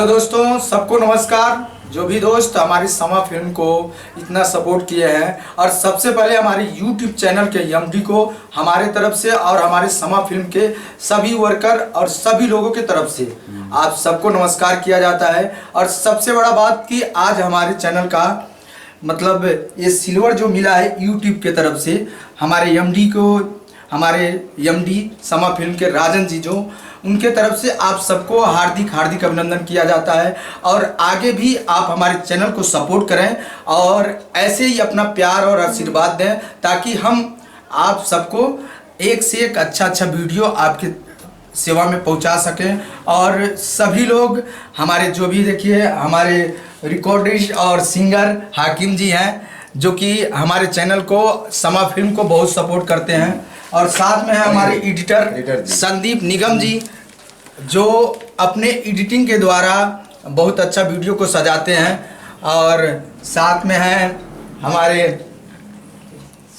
Hello दोस्तों, सबको नमस्कार। जो भी दोस्त हमारी समा फिल्म को इतना सपोर्ट किए हैं, और सबसे पहले हमारे YouTube चैनल के एमडी को हमारे तरफ से और हमारे समा फिल्म के सभी वर्कर और सभी लोगों के तरफ से आप सबको नमस्कार किया जाता है। और सबसे बड़ा बात कि आज हमारे चैनल का मतलब ये सिल्वर जो मिला है YouTube के तरफ से हमारे एमडी को, हमारे एमडी समा फिल्म के राजन जी जो उनके तरफ से आप सबको हार्दिक हार्दिक अभिनंदन किया जाता है। और आगे भी आप हमारे चैनल को सपोर्ट करें और ऐसे ही अपना प्यार और आशीर्वाद दें, ताकि हम आप सबको एक से एक अच्छा वीडियो आपके सेवा में पहुंचा सकें। और सभी लोग हमारे जो भी देखिए हमारे रिकॉर्डिस्ट और सिंगर हाकिम जी हैं, जो कि हमारे चैनल को समा फिल्म को बहुत सपोर्ट करते हैं। और साथ में है हमारे एडिटर संदीप निगम जी, जो अपने एडिटिंग के द्वारा बहुत अच्छा वीडियो को सजाते हैं। और साथ में है हमारे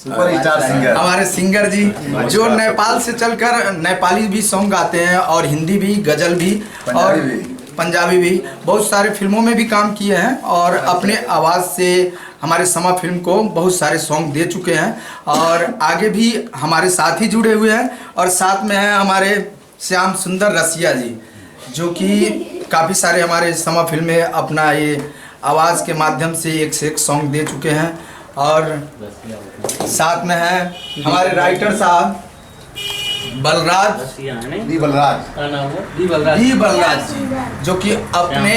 सुपरस्टार सिंगर, हमारे सिंगर जी, जो नेपाल से चलकर नेपाली भी सॉन्ग गाते हैं और हिंदी भी, गजल भी और पंजाबी भी, बहुत सारे फिल्मों में भी काम किए हैं और अपने आवाज़ से हमारे समा फिल्म को बहुत सारे सॉन्ग दे चुके हैं और आगे भी हमारे साथ ही जुड़े हुए हैं। और साथ में है हमारे श्याम सुंदर रसिया जी, जो कि काफ़ी सारे हमारे समा फिल्म में अपना ये आवाज़ के माध्यम से एक से एक सॉन्ग दे चुके हैं। और साथ में है हमारे राइटर साहब दी बलराज जी, जो कि अपने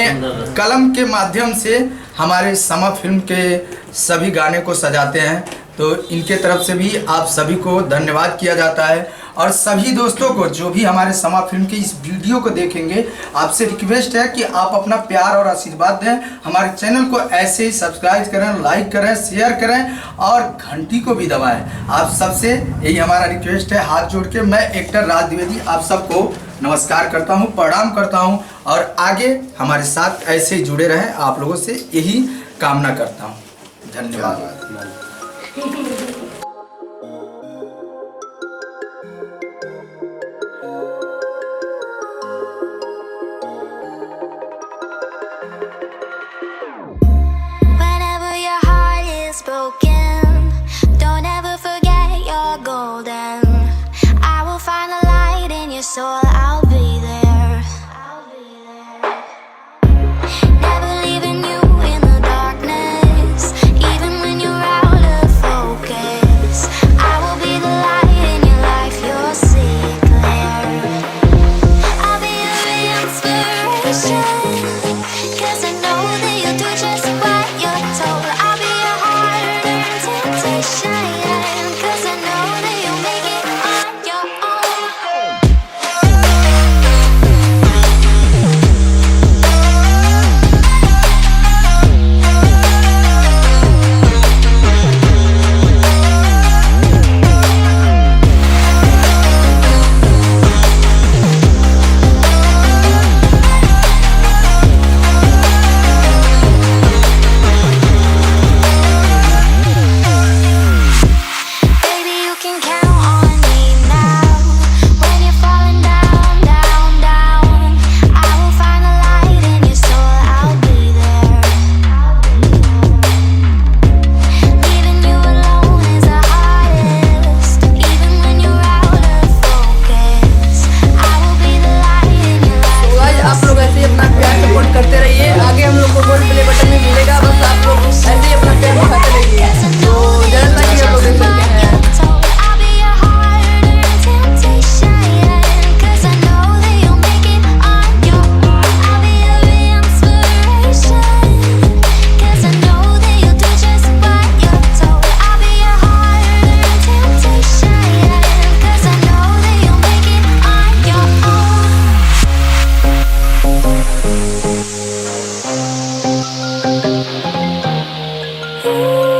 कलम के माध्यम से हमारे समा फिल्म के सभी गाने को सजाते हैं। तो इनके तरफ से भी आप सभी को धन्यवाद किया जाता है। और सभी दोस्तों को जो भी हमारे समा फिल्म के इस वीडियो को देखेंगे, आपसे रिक्वेस्ट है कि आप अपना प्यार और आशीर्वाद दें। हमारे चैनल को ऐसे ही सब्सक्राइब करें, लाइक करें, शेयर करें और घंटी को भी दबाएं। आप सबसे यही हमारा रिक्वेस्ट है। हाथ जोड़ के मैं एक्टर राज द्विवेदी आप सबको नमस्कार करता हूं, प्रणाम करता हूं और आगे हमारे साथ ऐसे ही जुड़े रहें, आप लोगों से यही कामना करता हूं। धन्यवाद। Broken, don't ever forget you're golden. I will find a light in your soul, I'll be there. Never leaving you in the darkness, even when you're out of focus. I will be the light in your life, you'll see it clear. I'll be your inspiration, 'cause I know that you'll do just what you're told. I'll be your shine, 'cause I know that you'll make it on your own. करते रहिए। आगे हम लोग को gold play button में मिलेगा, बस आप लोग ऐसे ही अपना प्यार दिखाते रहिए। तो जैसा कि आप लोग देख सकते हैं, Ooh.